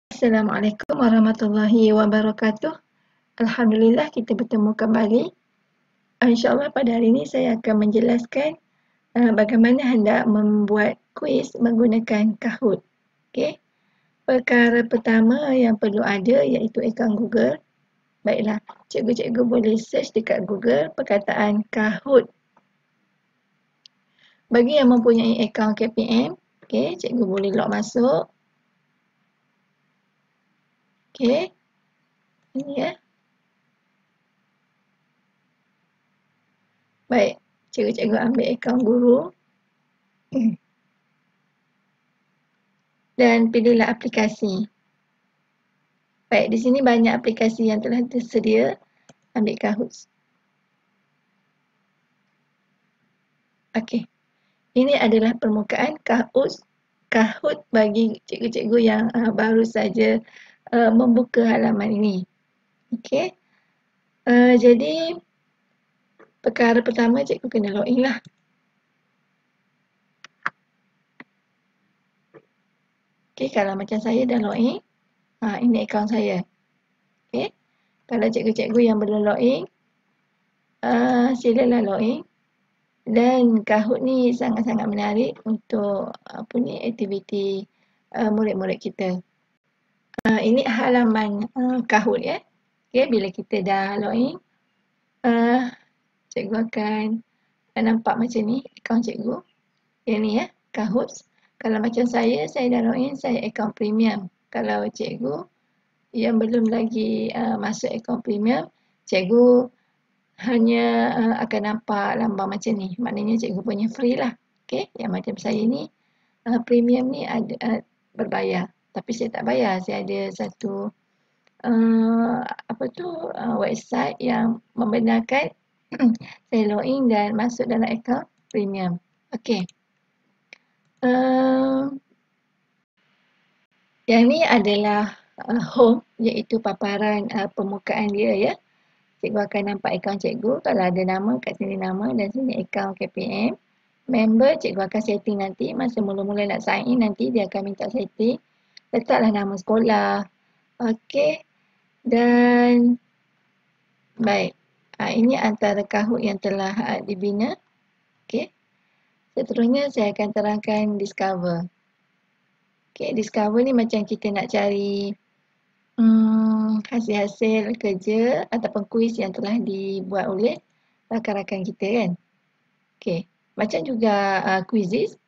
Assalamualaikum warahmatullahi wabarakatuh. Alhamdulillah kita bertemu kembali. InsyaAllah pada hari ini saya akan menjelaskan bagaimana hendak membuat kuis menggunakan Kahoot. Okey. Perkara pertama yang perlu ada iaitu akaun Google. Baiklah, cikgu-cikgu boleh search dekat Google perkataan Kahoot. Bagi yang mempunyai akaun KPM, okey, cikgu boleh log masuk. Okey. Ini ya. Baik, cikgu-cikgu ambil akaun guru dan pilihlah aplikasi. Baik, di sini banyak aplikasi yang telah tersedia. Ambil Kahoot. Okey. Ini adalah permukaan Kahoot bagi cikgu-cikgu yang baru saja membuka halaman ini. Okey. Jadi perkara pertama cikgu kena login lah. Okey, kalau macam saya dah login, ini akaun saya. Okey. Kalau cikgu-cikgu yang belum login, silalah login. Dan Kahoot ni sangat-sangat menarik untuk aktiviti murid-murid kita. Ini halaman Kahoot ya. Okay, bila kita dah login, cikgu akan nampak macam ni akaun cikgu. Yang ni ya, Kahoot. Kalau macam saya dah login, saya akaun premium. Kalau cikgu yang belum lagi masuk akaun premium, cikgu hanya akan nampak lambang macam ni. Maknanya cikgu punya free lah. Okay, yang macam saya ni premium ni ada berbayar. Tapi saya tak bayar. Saya ada satu website yang membenarkan saya login dan masuk dalam akaun premium. Okay. Yang ni adalah home, iaitu paparan permukaan dia ya. Cikgu akan nampak akaun cikgu. Kalau ada nama, kat sini nama dan sini akaun KPM. Member, cikgu akan setting nanti. Masa mula-mula nak sign in nanti, dia akan minta setting. Letaklah nama sekolah. Okey. Dan baik. Ini antara Kahoot yang telah dibina. Okey. Seterusnya saya akan terangkan Discover. Okey, Discover ni macam kita nak cari hasil-hasil kerja ataupun kuis yang telah dibuat oleh rakan-rakan kita kan. Okey, macam juga quizzes.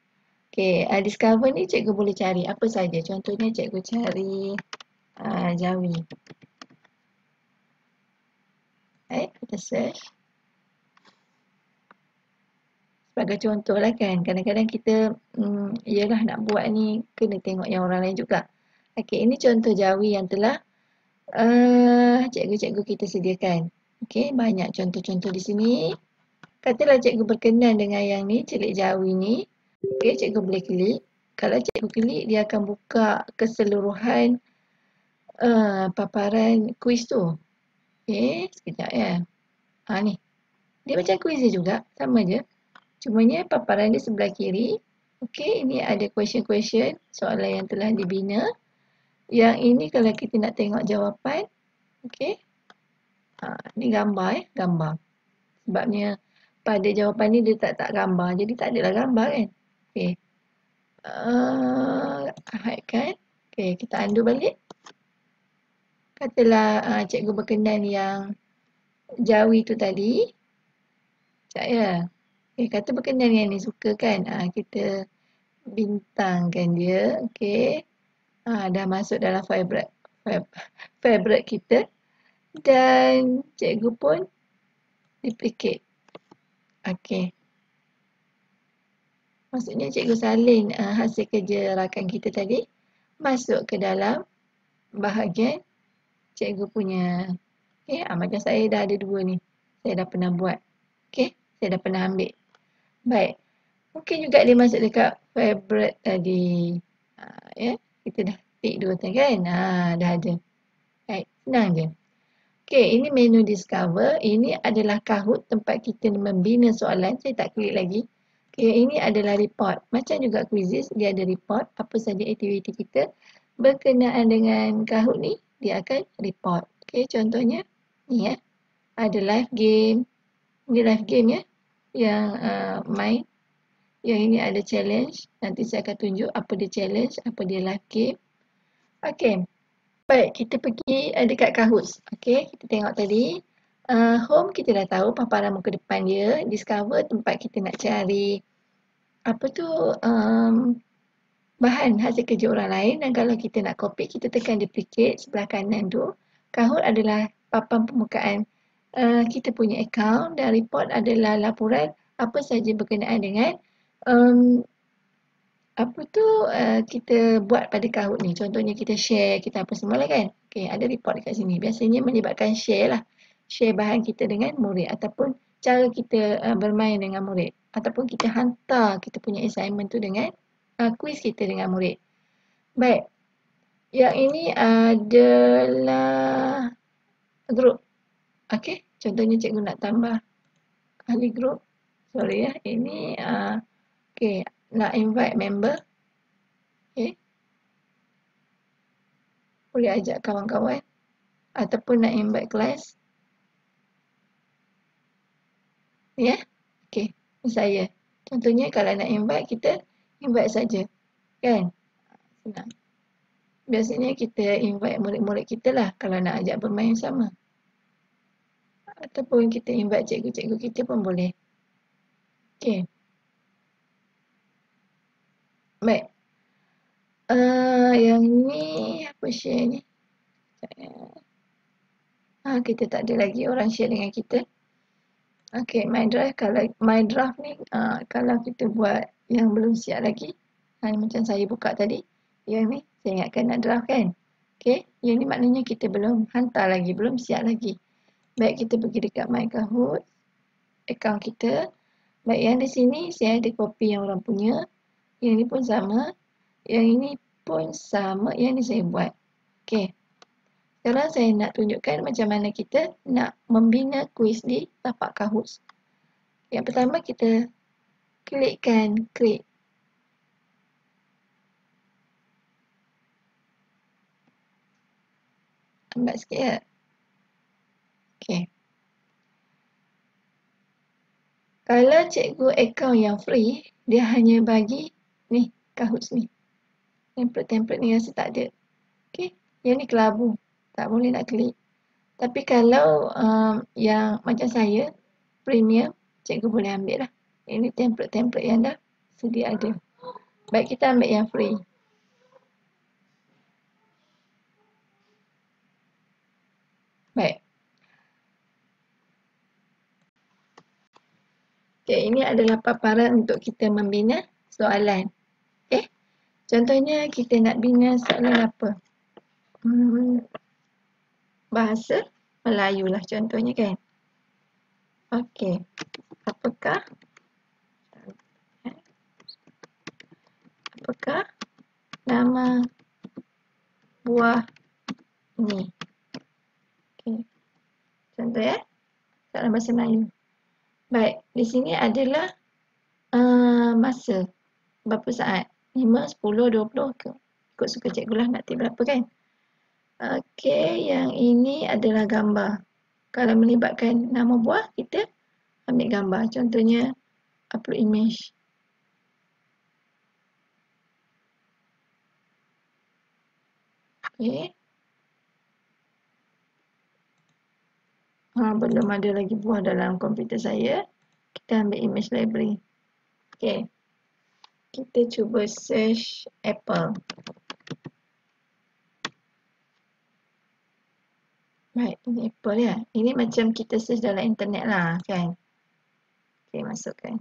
Okey, Discover ni cikgu boleh cari apa saja. Contohnya cikgu cari Jawi. Baik, kita search. Sebagai contoh lah kan, kadang-kadang kita ialah nak buat ni kena tengok yang orang lain juga. Okey, ini contoh Jawi yang telah cikgu-cikgu kita sediakan. Okey, banyak contoh-contoh di sini. Katalah cikgu berkenan dengan yang ni, celik Jawi ni. Okey, cikgu boleh klik. Kalau cikgu klik, dia akan buka keseluruhan paparan kuis tu. Okey, sekejap ya. Ni. Dia macam kuis juga, sama je. Cumanya paparan dia sebelah kiri. Okey, ini ada question-question, soalan yang telah dibina. Yang ini kalau kita nak tengok jawapan. Okey. Ni gambar gambar. Sebabnya pada jawapan ni dia tak gambar. Jadi tak adalah gambar kan. Okey. Hide. Okey, kita undo balik. Katalah cikgu berkenan yang Jawi tu tadi. Sekejap ya. Okey, kata berkenan yang ni suka kan. Kita bintangkan dia. Okey. Dah masuk dalam favorite kita. Dan cikgu pun duplicate. Okey. Maksudnya cikgu salin hasil kerja rakan kita tadi masuk ke dalam bahagian cikgu punya. Okey, macam saya dah ada 2 ni. Saya dah pernah buat. Okey, saya dah pernah ambil. Baik. Mungkin juga dia masuk dekat favorite tadi. Ya, kita dah tick 2 tadi kan. Dah ada. Baik, senang je. Okey, ini menu Discover. Ini adalah Kahoot, tempat kita membina soalan. Saya tak klik lagi. Okey, ini adalah report. Macam juga quizzes, dia ada report. Apa saja aktiviti kita. berkenaan dengan Kahoot ni, dia akan report. Okey, contohnya ni ya. Ada live game. Ni live game ya. Yang main. Yang ini ada challenge. Nanti saya akan tunjuk apa dia challenge, apa dia live game. Okey. Baik, kita pergi dekat Kahoot. Okey, kita tengok tadi. Home kita dah tahu paparan muka depan dia. Discover tempat kita nak cari apa tu bahan hasil kerja orang lain, dan kalau kita nak copy, kita tekan duplicate sebelah kanan tu. Kahoot adalah papan permukaan kita punya account, dan report adalah laporan apa sahaja berkenaan dengan apa tu kita buat pada Kahoot ni. Contohnya kita share, kita apa semua lah kan. Okay, ada report dekat sini. Biasanya melibatkan share lah. Share bahan kita dengan murid, ataupun cara kita bermain dengan murid, ataupun kita hantar kita punya assignment tu dengan quiz kita dengan murid. Baik, yang ini adalah group. Okey, contohnya cikgu nak tambah ahli group. Sorry ya, ini okey, nak invite member. Okey, boleh ajak kawan-kawan ataupun nak invite kelas. Ya, okey, saya. Contohnya kalau nak invite, kita invite saja, kan? Senang. Biasanya kita invite murid-murid kita lah kalau nak ajak bermain sama. Ataupun kita invite cikgu-cikgu kita pun boleh. Okey. Baik. Yang ni apa share ni? Kita tak ada lagi orang share dengan kita. Okey, My Drive. Kalau My Draft ni kalau kita buat yang belum siap lagi, macam saya buka tadi, yang ni saya ingatkan nak draft kan. Okey, yang ni maknanya kita belum hantar lagi, belum siap lagi. Baik, kita pergi dekat My Kahoot, account kita. Baik, yang di sini saya ada copy yang orang punya. Yang ni pun sama. Yang ini pun sama. Yang ni saya buat. Okey. Sekarang saya nak tunjukkan macam mana kita nak membina kuis di tapak Kahoot. Yang pertama kita klikkan create. Lambat sikit ya. Okey. Kalau cikgu account yang free, dia hanya bagi ni Kahoot ni. Template-template ni rasa tak ada. Okey. Yang ni kelabu. Tak boleh nak klik. Tapi kalau yang macam saya, premium, cikgu boleh ambil lah. Ini template-template yang dah sedia ada. Baik, kita ambil yang free. Baik. Okay, ini adalah paparan untuk kita membina soalan. Okay. Contohnya kita nak bina soalan apa? Bahasa Melayu lah contohnya kan. Okey. Apakah nama buah ini? Okey. Contoh ya. Soalan bahasa Melayu. Baik, di sini adalah masa. Berapa saat? 5, 10, 20 ke? Ikut suka cikgu lah nak tip berapa kan? Okey, yang ini adalah gambar. Kalau melibatkan nama buah, kita ambil gambar. Contohnya, upload image. Okey. Belum ada lagi buah dalam komputer saya. Kita ambil image library. Okey. Kita cuba search apple. Baik, ini apple ya. Ini macam kita search dalam internet lah kan. Okey, masukkan.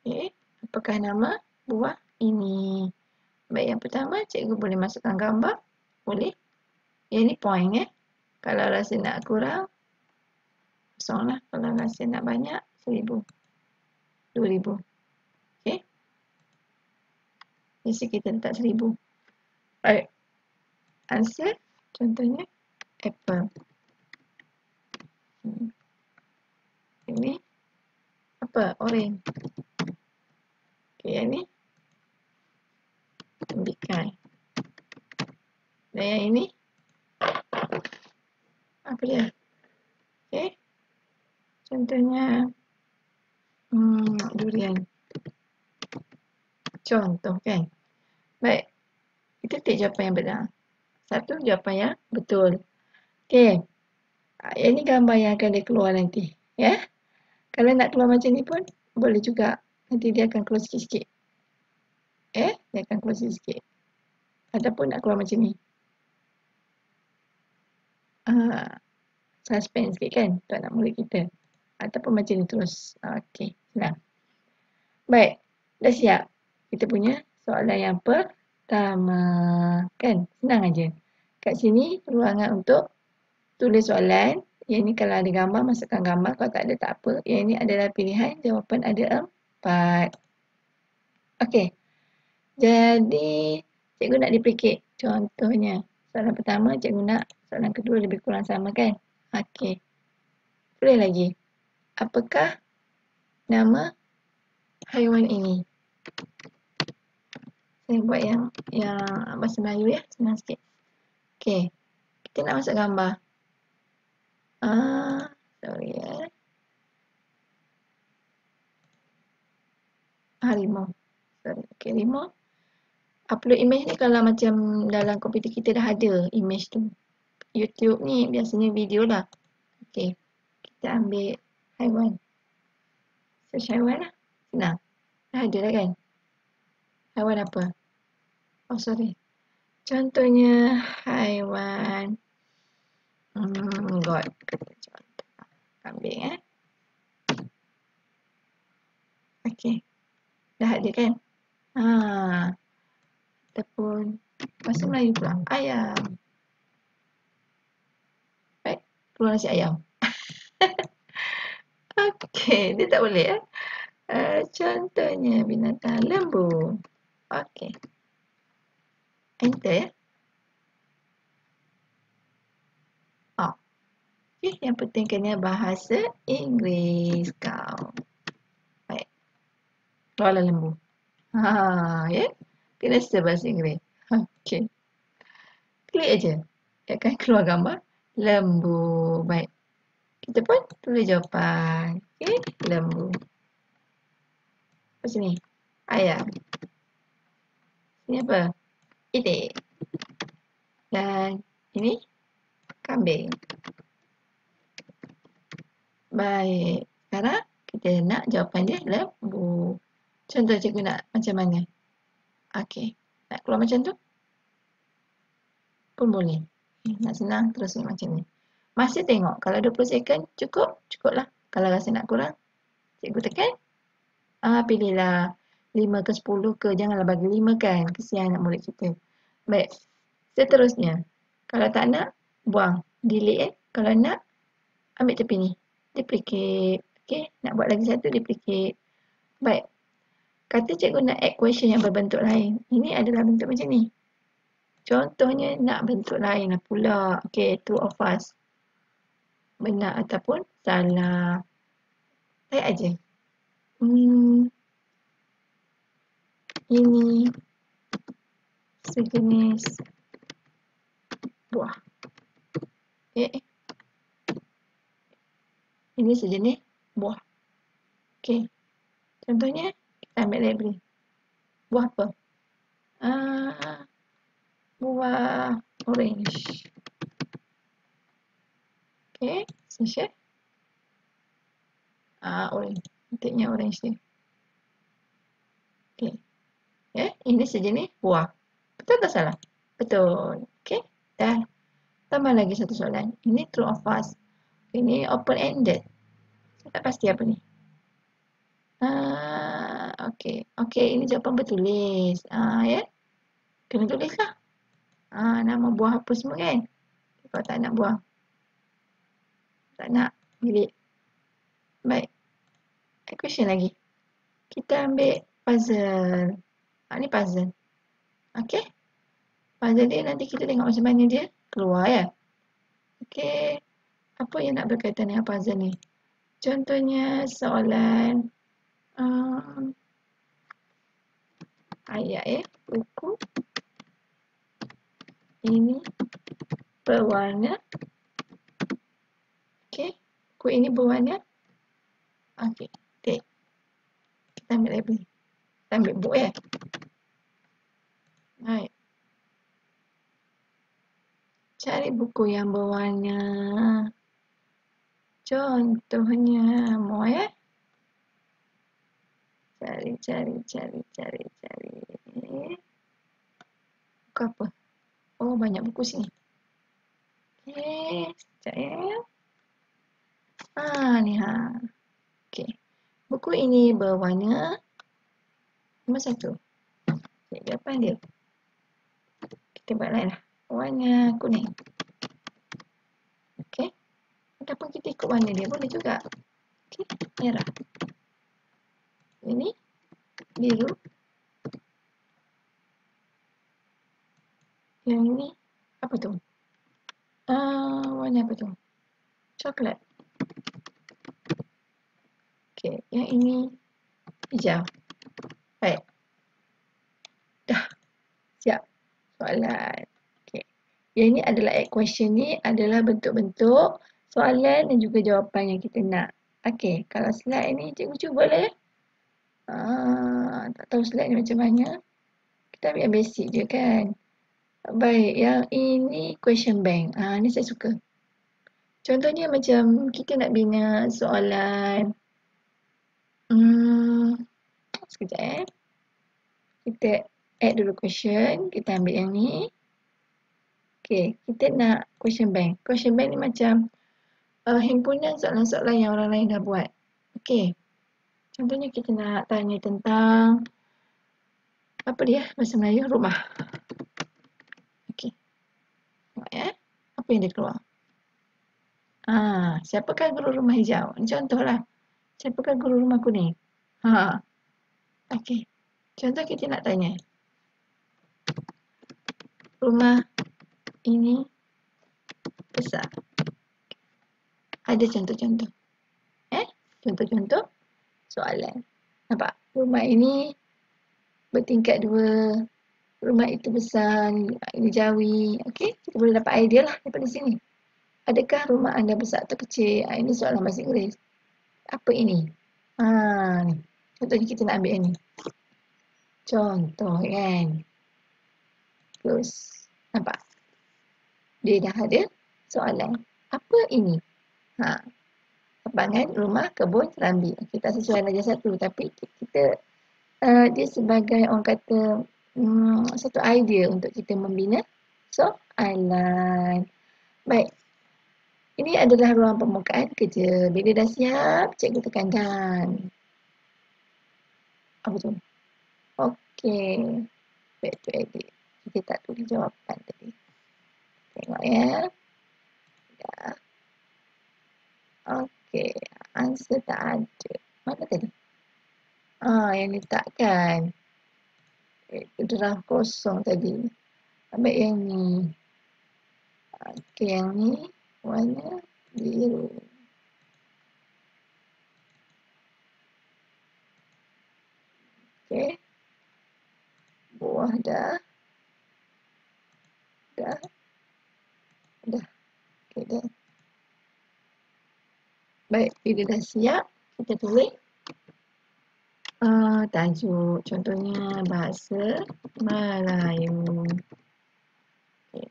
Okey, apakah nama buah ini? Baik, yang pertama cikgu boleh masukkan gambar. Boleh. Yang ni point ya. Kalau rasa nak kurang, kosong lah. Kalau rasa nak banyak, 1000. 2000. Okey. Jadi kita letak 1000. Baik. Answer, contohnya, apple. Ini, apa? Orange. Okey, yang ni, Bikai. Dan yang ini apa dia? Okey. Contohnya durian. Contoh kan. Baik. Kita tik jawapan yang benar. Satu jawapan yang betul. Okey. Yang ni gambar yang akan dia keluar nanti. Ya. Kalau nak keluar macam ni pun boleh juga. Nanti dia akan keluar sikit-sikit. Dia akan keluar sikit-sikit. Ataupun nak keluar macam ni. Suspense sikit kan untuk anak murid kita. Ataupun macam ni terus. Okey, senang. Baik, dah siap. Kita punya soalan yang pertama. Kan, senang aja. Kat sini ruangan untuk tulis soalan. Yang ni kalau ada gambar, masukkan gambar. Kalau tak ada, tak apa. Yang ni adalah pilihan. Jawapan ada 4. Okey. Jadi, cikgu nak duplicate. Contohnya, soalan pertama cikgu nak, soalan kedua lebih kurang sama kan? Okey. Boleh lagi. Apakah nama haiwan ini? Saya buat yang bahasa Melayu ya, senang sikit. Okey. Kita nak masuk gambar. Sorry ya. Harimau. Sorry. Okey, harimau. Upload image ni kalau macam dalam komputer kita dah ada image tu. YouTube ni biasanya video lah. Okey. Kita ambil haiwan. Search haiwan lah. Senang. Dah ada dah kan? Haiwan apa? Oh sorry. Contohnya haiwan God. Contoh. Kambing Okey. Dah ada kan? Ataupun bahasa Melayu pula. Ayam. Baik. Keluar nasi ayam. Okey. Dia tak boleh contohnya binatang lembu. Okey. Enter ya. Okey. Yang penting kena bahasa Inggeris kau. Baik. Keluarlah lembu. Ya. Kena bahasa Inggeris. Okey. Klik aja. Dia akan keluar gambar lembu. Baik. Kita pun tulis jawapan. Okey. Lembu. Apa sini? Ayam. Ini apa? Itik. Dan ini kambing. Baik. Sekarang kita nak jawapan dia lembu. Contoh cikgu nak macam mana? Okey. Nak keluar macam tu? Pun boleh. Nak senang terus macam ni. Masih tengok. Kalau 20 second cukup? Cukuplah. Kalau rasa nak kurang, cikgu tekan. Pilihlah 5 ke 10 ke. Janganlah bagi 5 kan. Kesian anak murid kita. Baik. Seterusnya. Kalau tak nak, buang. Delete Kalau nak, ambil tepi ni. Duplicate. Okey. Nak buat lagi satu, duplicate. Baik. Kata cikgu nak add question yang berbentuk lain. Ini adalah bentuk macam ni. Contohnya nak bentuk lain lah pula. Okey. True or false. Benar ataupun salah. Type aja. Ini sejenis buah. Okey. Ini sejenis buah. Okey. Contohnya, kita ambil library. Buah apa? Buah orange. Okey. Search. Orange. Titiknya orange ni. Okey. Ini sejenis buah. Betul tak salah? Betul. Okey. Dah. Tambah lagi satu soalan. Ini true or false. Ini open-ended. Saya tak pasti apa ni. Okey. Okey, ini jawapan bertulis. Ya. Kena tulislah. Nama buah apa semua kan? Kalau tak nak buang. Tak nak. Delete. Baik. Question lagi. Kita ambil puzzle. Ni puzzle. Okey. Puzzle dia nanti kita tengok macam mana dia keluar ya. Okey. Apa yang nak berkaitan dengan puzzle ni? Contohnya soalan ayat buku ini berwarna. Okey. Buku ini berwarna. Okey. Tick. Kita ambil label. Kita ambil buku ya. Baik. Cari buku yang berwarna. Contohnya more ya. Cari. Buku apa? Oh, banyak buku sini. Okey, sekejap ya. Ni ha. Okey. Buku ini berwarna nombor 1. Okey, jawapan dia. Kita buat lain lah. Warna kuning. Okey. Ataupun kita ikut warna dia boleh juga. Okey, merah. Ini biru. Yang ini apa tu? Warna apa tu? Coklat. Okey, yang ini hijau. Baik. Dah. Siap. Soalan. Okey. Yang ini adalah question ni adalah bentuk-bentuk soalan dan juga jawapan yang kita nak. Okey, kalau slide ni cikgu cubalah ya. Tak tahu slide ni macam mana. Kita ambil yang basic je kan. Baik, yang ini question bank. Ni saya suka. Contohnya macam kita nak bina soalan. Sekejap. Kita add dulu question. Kita ambil yang ni. Okay, kita nak question bank. Question bank ni macam himpunan soalan-soalan yang orang lain dah buat. Okay. Contohnya kita nak tanya tentang apa dia bahasa Melayu? Rumah. Okay. Tengok ya. Apa yang dia keluar? Siapakah guru rumah hijau? Contohlah. Siapakah guru rumah kuning? Okay. Contoh kita nak tanya. Rumah ini besar. Ada contoh-contoh. Contoh-contoh soalan. Nampak? Rumah ini bertingkat 2. Rumah itu besar, ini jawi. Okey, kita boleh dapat idea lah daripada sini. Adakah rumah anda besar atau kecil? Ini soalan bahasa Inggeris. Apa ini? Ni. Contohnya kita nak ambil yang ni. Contoh kan. Terus, nampak? Dia dah ada soalan. Apa ini? Lapangan, rumah, kebun, serambi. Kita sesuai saja satu. Tapi kita dia sebagai orang kata satu idea untuk kita membina soalan. Baik. Ini adalah ruang permukaan kerja. Bila dah siap, cikgu tekankan. Apa tu? Okey. Back to edit. Kita tak tulis jawapan tadi. Tengok ya. Dah. Okey. Answer tak ada. Mana tadi? Yang letakkan. Itu draft kosong tadi. Ambil yang ni. Okey, yang ni warna biru. Okey. Buah dah. Okey, dah. Baik, bila dah siap, kita tulis tajuk. Contohnya bahasa Melayu. Okay.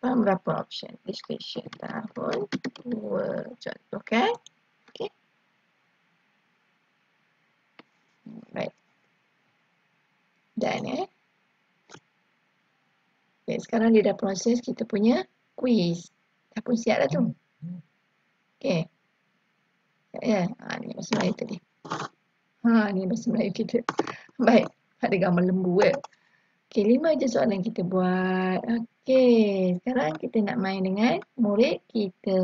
Berapa option? Description tahun 2. Contoh kan? Okay. Baik. Dan okay, sekarang dia dah proses kita punya quiz. Dah pun siap dah tu. Okay. Ya, ni bahasa Melayu tadi. Ni bahasa Melayu kita. Baik, ada gambar lembu Okey, 5 je soalan kita buat. Okey, sekarang kita nak main dengan murid kita.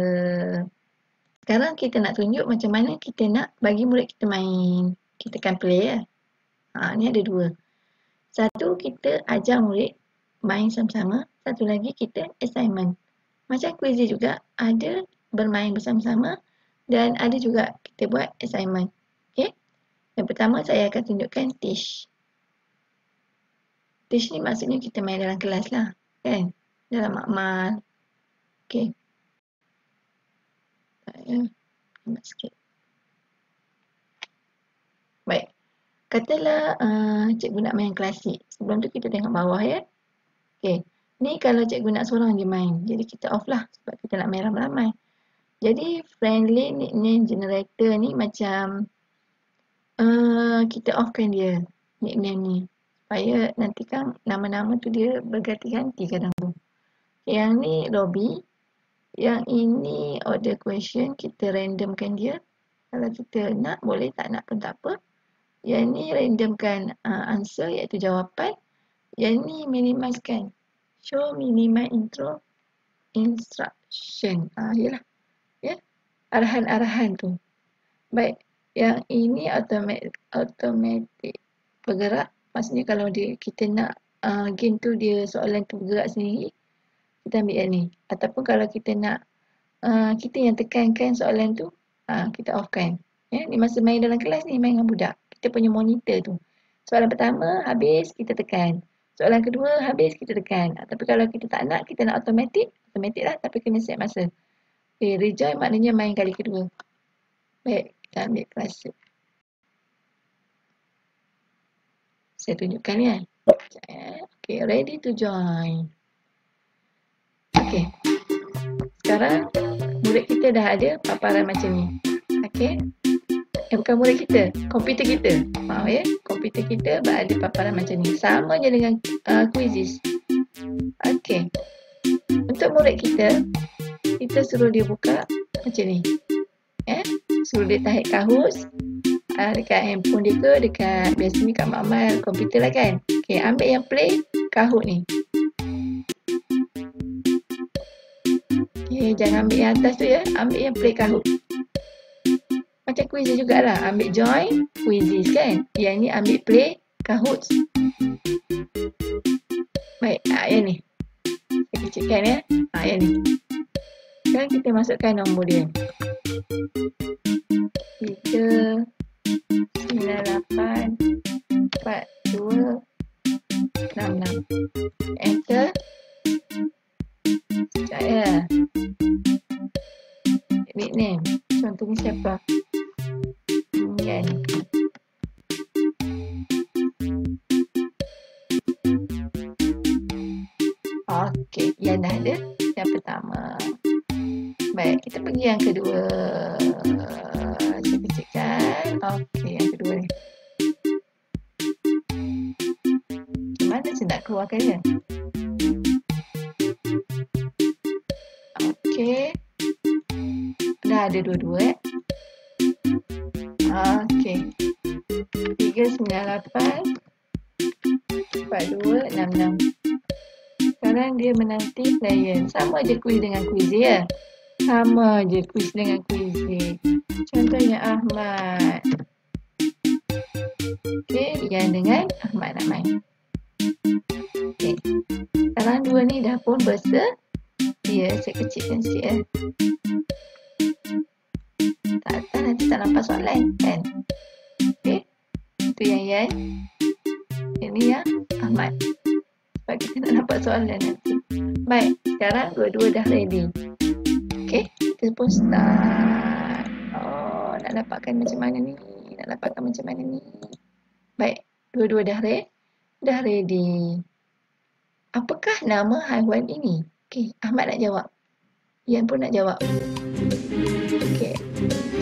Sekarang kita nak tunjuk macam mana kita nak bagi murid kita main. Kita akan play ya. Ni ada 2. Satu, kita ajar murid main sama-sama. Satu lagi, kita assignment. Macam quiz juga, ada bermain bersama-sama dan ada juga kita buat assignment. Okey. Yang pertama saya akan tunjukkan teach. Teach ni maksudnya kita main dalam kelas lah. Kan? Dalam makmal. Okey. Lambat sikit. Baik. Katalah cikgu nak main klasik. Sebelum tu kita tengok bawah ya. Okey. Ni kalau cikgu nak seorang je main. Jadi kita off lah sebab kita nak main ramai-ramai. Jadi friendly nickname generator ni macam kita offkan dia nickname ni. Supaya nanti kan nama-nama tu dia berganti-ganti kadang tu. Yang ni Robby. Yang ini order question, kita randomkan dia. Kalau kita nak, boleh, tak nak pun tak apa. Yang ni randomkan answer iaitu jawapan. Yang ni minimizekan. Show minimize intro instruction. Yalah. Ya. Arahan-arahan tu. Baik. Yang ini automatic bergerak. Maksudnya kalau kita nak game tu dia soalan tu bergerak sendiri, kita ambil yang ni. Ataupun kalau kita nak kita yang tekankan soalan tu, kita offkan. Ya, ni masa main dalam kelas ni, main dengan budak. Kita punya monitor tu. Soalan pertama habis, kita tekan. Soalan kedua habis, kita tekan. Tapi kalau kita tak nak, kita nak automatic lah, tapi kena set masa. Okay, rejoin maknanya main kali kedua. Baik, kita ambil kelas. Saya tunjukkan ya. Okay, ready to join. Okay. Sekarang murid kita dah ada paparan macam ni. Okey. Bukan murid kita, komputer kita. Maaf ya, komputer kita berada paparan macam ni. Sama je dengan quizzes. Okey. Untuk murid kita suruh dia buka macam ni. Suruh dia tarik kahus dekat handphone dia ke, dekat biasanya kat makmal komputer lah kan. Okey, ambil yang play kahut ni. Jangan ambil yang atas tu ya. Ambil yang play kahut. Macam quizzes jugalah. Ambil join quizzes kan. Yang ni ambil play kahut. Baik. Yang ni. Saya kecilkan ya. Yang ni. Sekarang kita masukkan nombor dia. 3 98 42 66. Enter. Sekejap ya. Nickname. Contohnya siapa? Yan. Okey. Yan dah ada. Yang pertama. Baik. Kita pergi yang kedua. Saya kecilkan. Okey. Yang kedua ni. Macam mana saya nak keluarkan dia? Okey. Dah ada dua-dua Okey. 398 42 66. Sekarang dia menanti player. Sama je quiz dengan quiz ya. Sama je quiz dengan quiz. Contohnya Ahmad. Okey, yang dengan Ahmad nak main. Okey. Sekarang dua ni dah pun bersedia. Saya kecilkan sikit ya. Tak nanti tak nampak soalan kan. Okey. Itu yang Yan. Ini yang Ahmad. Sebab kita nak nampak soalan nanti. Baik. Sekarang dua-dua dah ready. Okey. Kita pun start. Nak dapatkan macam mana ni. Baik. Dua-dua dah ready. Apakah nama haiwan ini? Okey. Ahmad nak jawab. Yan pun nak jawab. Okey.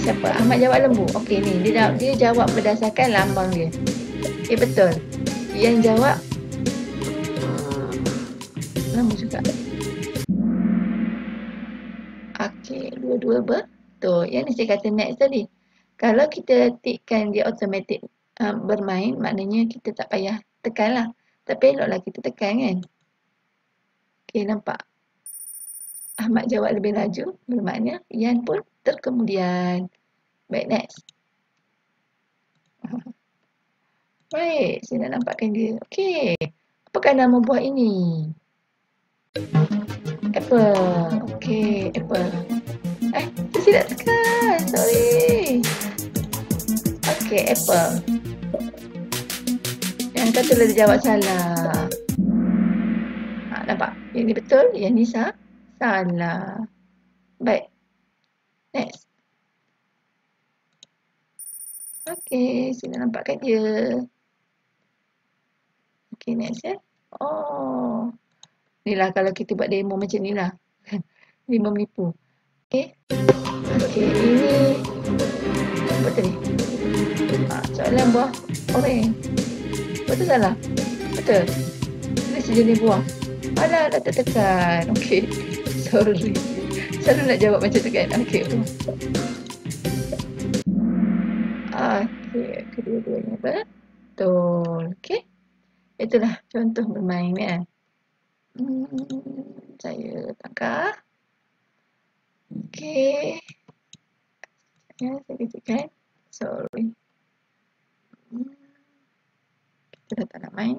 Siapa? Ahmad jawab lembu. Okey ni. Dia jawab berdasarkan lambang dia. Okey betul. Yang jawab lembu juga. Okey. Dua-dua betul. Yang ni saya kata next tadi. Kalau kita tikkan dia automatic bermain, maknanya kita tak payah tekan lah. Tapi eloklah kita tekan kan. Okey nampak. Ahmad jawab lebih laju, bermakna Yan pun terkemudian. Baik, next. Baik, saya nak nampakkan dia. Okey, apakah nama buah ini? Apple. Okey, apple. Saya silap tekan, sorry. Okey, apple. Yang kata dia jawab salah. Nampak? Yang ni betul, yang ni salah. Baik. Next. Okey, sudah nampak kan dia. Okey, next ya. Oh. Inilah kalau kita buat demo macam ni lah. Demo menipu. Okey. Okey, ini apa tadi? Soalan buah oranye. Betul salah? Betul. Ini sejenis buah. Alah, dah tertekan. Okey. Sorry. Selalu nak jawab macam tu kan. Okey. Okey. Kedua-duanya betul. Okey. Itulah contoh bermain ya. Saya tangkap. Okey. Ya, saya kecilkan. Sorry. Kita dah tak nak main.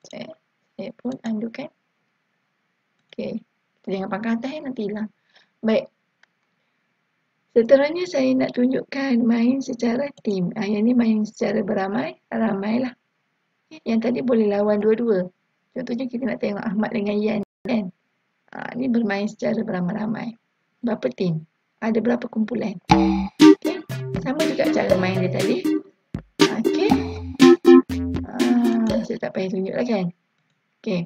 Saya pun undukan. Okey. Kita jangan pangkat atas nanti hilang. Baik. Seterusnya saya nak tunjukkan main secara tim. Yang ni main secara ramailah. Yang tadi boleh lawan dua-dua. Contohnya kita nak tengok Ahmad dengan Yan kan. Ni bermain secara beramai-ramai. Berapa tim? Ada berapa kumpulan? Okay. Sama juga cara main dia tadi. Okey. Saya tak payah tunjuk lah kan. Okey.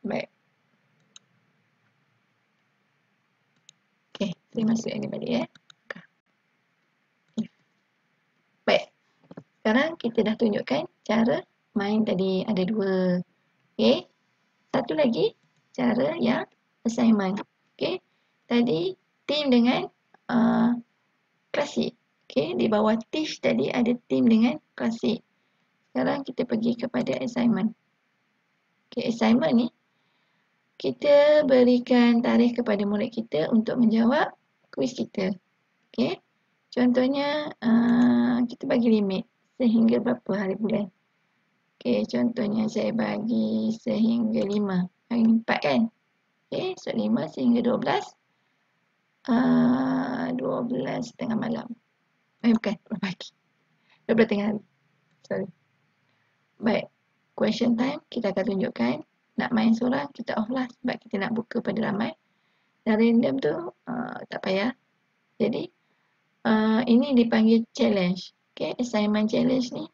Baik. Okey, saya masuk yang ni balik ya. Baik. Sekarang kita dah tunjukkan cara main tadi ada dua. Okey. Satu lagi cara yang assignment. Okey. Tadi team dengan klasik. Okey, di bawah teach tadi ada team dengan klasik. Sekarang kita pergi kepada assignment. Okey, assignment ni kita berikan tarikh kepada murid kita untuk menjawab kuis kita. Okey. Contohnya kita bagi limit sehingga berapa hari bulan. Okey, contohnya saya bagi sehingga 5. Hari ni 4 kan? Okey, so 5 sehingga 12. 12 tengah malam. Bukan, pagi. 12 tengah hari. Sorry. Baik. Question time kita akan tunjukkan. Nak main seorang kita off lah sebab kita nak buka pada ramai. Dan random tu tak payah. Jadi ini dipanggil challenge. Okay, assignment challenge ni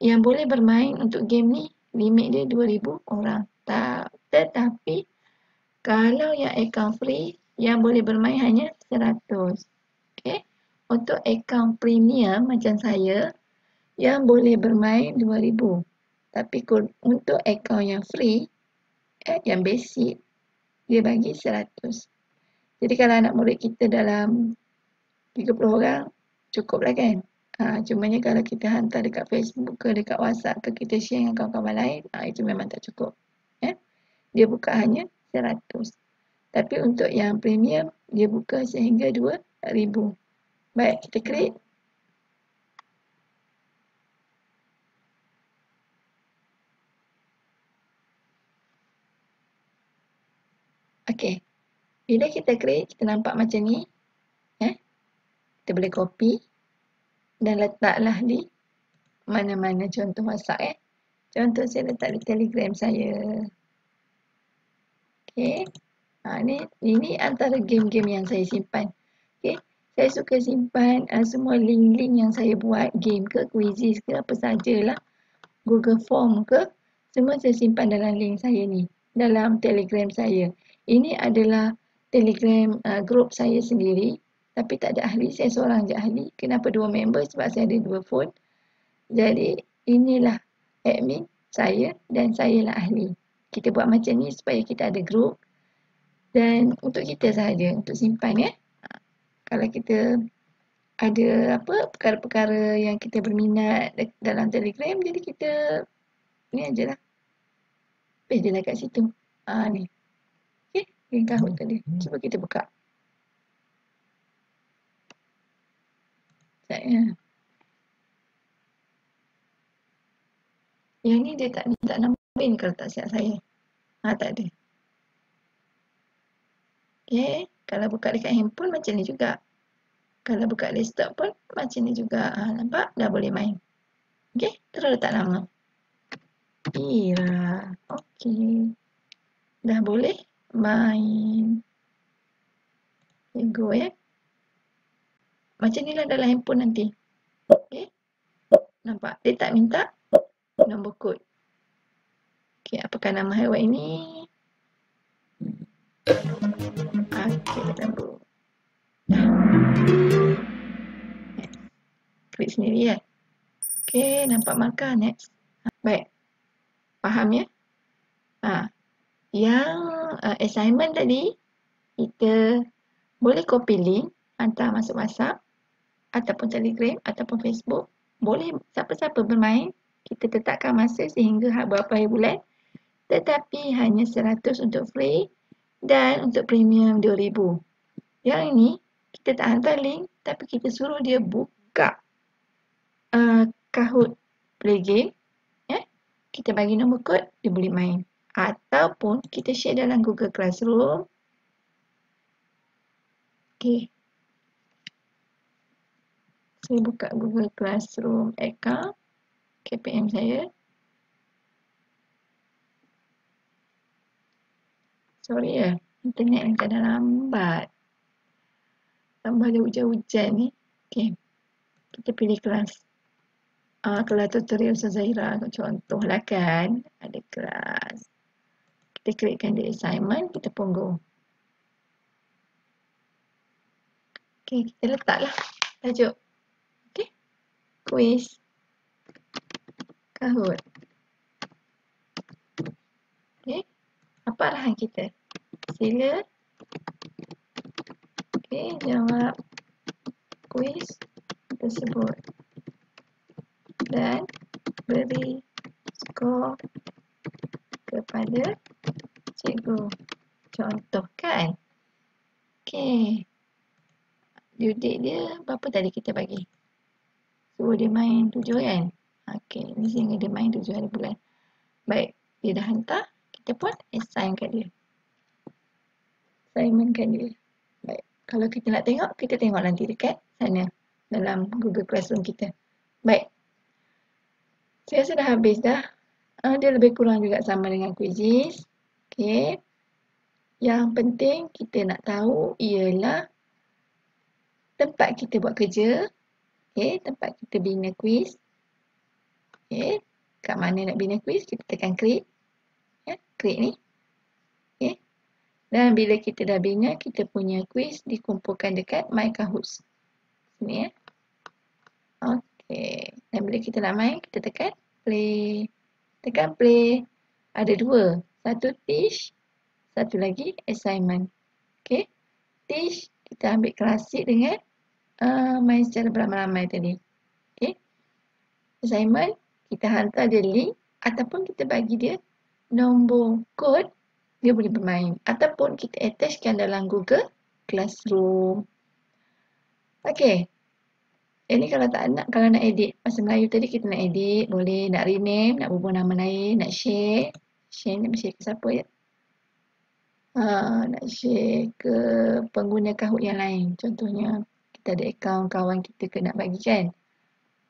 yang boleh bermain untuk game ni limit dia 2000 orang. Tetapi kalau yang account free yang boleh bermain hanya 100. Okay. Untuk account premium macam saya yang boleh bermain 2000. Tapi untuk account yang free yang basic dia bagi 100. Jadi kalau anak murid kita dalam 30 orang cukup lah kan. Cumanya kalau kita hantar dekat Facebook ke dekat WhatsApp ke kita share dengan kawan-kawan lain, itu memang tak cukup. Dia buka hanya 100. Tapi untuk yang premium dia buka sehingga 2000. Baik, kita create. Okey. Bila kita create, kita nampak macam ni. Kita boleh copy dan letaklah di mana-mana contoh WhatsApp. Contoh saya letak di Telegram saya. Okey. Ini antara game-game yang saya simpan. Okey. Saya suka simpan semua link-link yang saya buat, game ke, quizzes ke, apa sajalah. Google Form ke, semua saya simpan dalam link saya ni, dalam Telegram saya. Ini adalah Telegram group saya sendiri, tapi tak ada ahli, saya seorang je ahli. Kenapa 2 member? Sebab saya ada 2 phone. Jadi inilah admin saya dan saya lah ahli. Kita buat macam ni supaya kita ada group dan untuk kita sahaja, untuk simpan ya. Kalau kita ada perkara-perkara yang kita berminat dalam Telegram, jadi kita ni ajalah. Paste je lah kat situ. Ni. Okey, link kahut tadi. Cuba kita buka. Sekejap. Yang ni dia tak minta nama pin kalau tak siap saya. Tak ada. Okey, kalau buka dekat handphone macam ni juga. Kalau buka desktop pun macam ni juga. Nampak? Dah boleh main. Okey, terus letak nama. Ira. Okey. Dah boleh main. Go ya. Macam ni lah dalam handphone nanti. Okey. Nampak? Dia tak minta nombor kod. Okey, apakah nama haiwan ini? Okey, lembu. Klik sendiri ya. Okey, nampak markah next. Baik. Faham ya? Yang assignment tadi, kita boleh copy link, hantar masuk WhatsApp ataupun Telegram ataupun Facebook. Boleh siapa-siapa bermain. Kita tetapkan masa sehingga berapa hari bulan. Tetapi hanya 100 untuk free dan untuk premium 2000. Yang ini kita tak hantar link tapi kita suruh dia buka Kahoot play game. Kita bagi nombor kod, dia boleh main. Ataupun kita share dalam Google Classroom. Okey. Saya buka Google Classroom account KPM saya. Sorry ya, internet yang kadang lambat. Tambah ada hujan-hujan ni. Okey. Kita pilih kelas. Kelas tutorial Ustaz Zahira. Contohlah kan, ada kelas. Kita klikkan di assignment, kita punggu. Okey, kita letaklah tajuk. Okey. Quiz. Kahoot. Okey. Apa arahan kita? Sila. Okey, jawab kuis tersebut. Dan beri skor kepada cikgu. Contohkan. Okey. Judit dia berapa tadi kita bagi? Suruh dia main 7 kan? Okey, ni sehingga dia main 7 hari bulan. Baik, dia dah hantar. Kita pun assign kat dia. Assignment kat dia. Baik, kalau kita nak tengok, kita tengok nanti dekat sana. Dalam Google Classroom kita. Baik. Saya rasa dah habis dah. Dia lebih kurang juga sama dengan quizzes. Okey. Yang penting kita nak tahu ialah tempat kita buat kerja. Okey, tempat kita bina quiz. Okey, kat mana nak bina quiz, kita tekan klik. Ya, klik ni. Okey. Dan bila kita dah bina, kita punya quiz dikumpulkan dekat My Kahoot. Sini ya. Okey. Dan bila kita nak main, kita tekan play. Tekan play. Ada dua. Satu teach. Satu lagi assignment. Okey. Teach. Kita ambil klasik dengan main secara beramai-ramai tadi. Okey. Assignment. Kita hantar dia link. Ataupun kita bagi dia nombor kod. Dia boleh bermain. Ataupun kita attachkan dalam Google Classroom. Okey. Ini kalau nak edit. Bahasa Melayu tadi kita nak edit. Boleh nak rename, nak ubah nama lain, nak share. Share ni share ke siapa ya? Nak share ke pengguna Kahoot yang lain. Contohnya, kita ada akaun kawan kita ke nak bagi kan?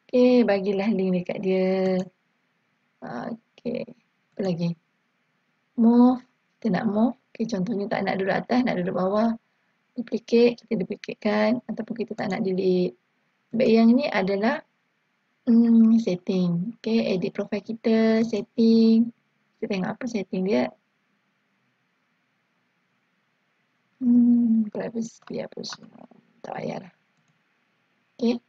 Okey, bagilah link dekat dia. Okey, apa lagi? Move. Kita nak move. Okey, contohnya tak nak duduk atas, nak duduk bawah. Duplicate, kita duplicatekan. Ataupun kita tak nak delete. Baik, yang ni adalah setting. Okay, edit profile kita, setting. Kita tengok apa setting dia. Privacy apa semua. Tak payahlah. Okay.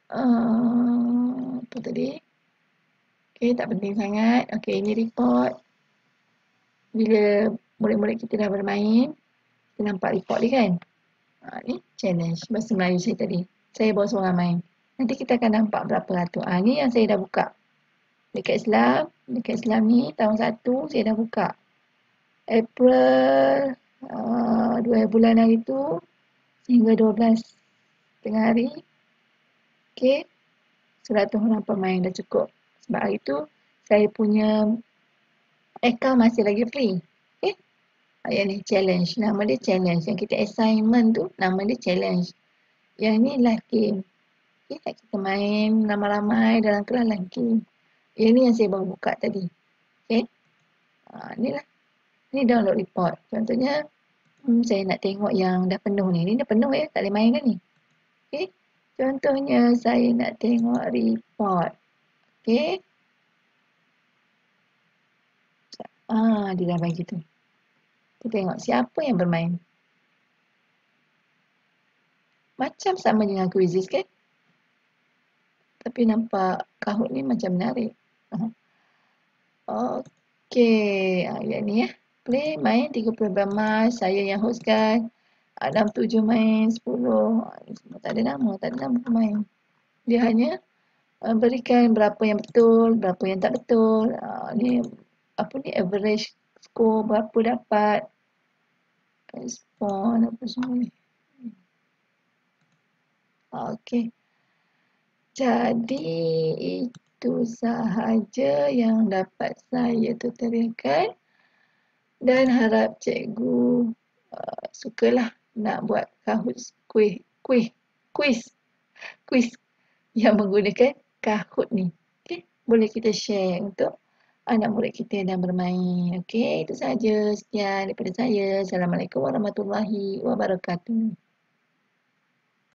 Apa tadi? Okay, tak penting sangat. Okay, ini report. Bila murid-murid kita dah bermain, kita nampak report dia kan? Ni challenge. Bahasa Melayu saya tadi. Saya bawa seorang main. Nanti kita akan nampak berapa ratus. Ni yang saya dah buka. Dekat Islam ni tahun 1 saya dah buka. April 2 bulan hari tu sehingga 12 tengah hari. Okey. 100 orang pemain dah cukup. Sebab hari tu saya punya account masih lagi free. Okey. Yang ni challenge. Nama dia challenge. Yang kita assignment tu nama dia challenge. Yang ni live game. Okay, kita main ramai-ramai dalam kelas lagi. Yang ni yang saya baru buka tadi. Okay. Ni lah. Ni download report. Contohnya, saya nak tengok yang dah penuh ni. Ni dah penuh ya, tak boleh main kan ni. Okay. Contohnya, saya nak tengok report. Okay. Dia dah bagi tu. Kita tengok siapa yang bermain. Macam sama dengan quizzes kan? Tapi nampak Kahoot ni macam menarik. Okey, yang ni ya. Play main 30 Mac, saya yang hostkan. 67 main, 10. Ni semua tak ada nama pemain. Dia hanya berikan berapa yang betul, berapa yang tak betul. Ni apa ni average score berapa dapat. Respon apa semua ni. Okey. Jadi itu sahaja yang dapat saya tutorialkan dan harap cikgu sukalah nak buat Kahoot quiz yang menggunakan Kahoot ni. Okey, boleh kita share untuk anak murid kita yang bermain. Okey, itu sahaja. Sekian daripada saya. Assalamualaikum warahmatullahi wabarakatuh.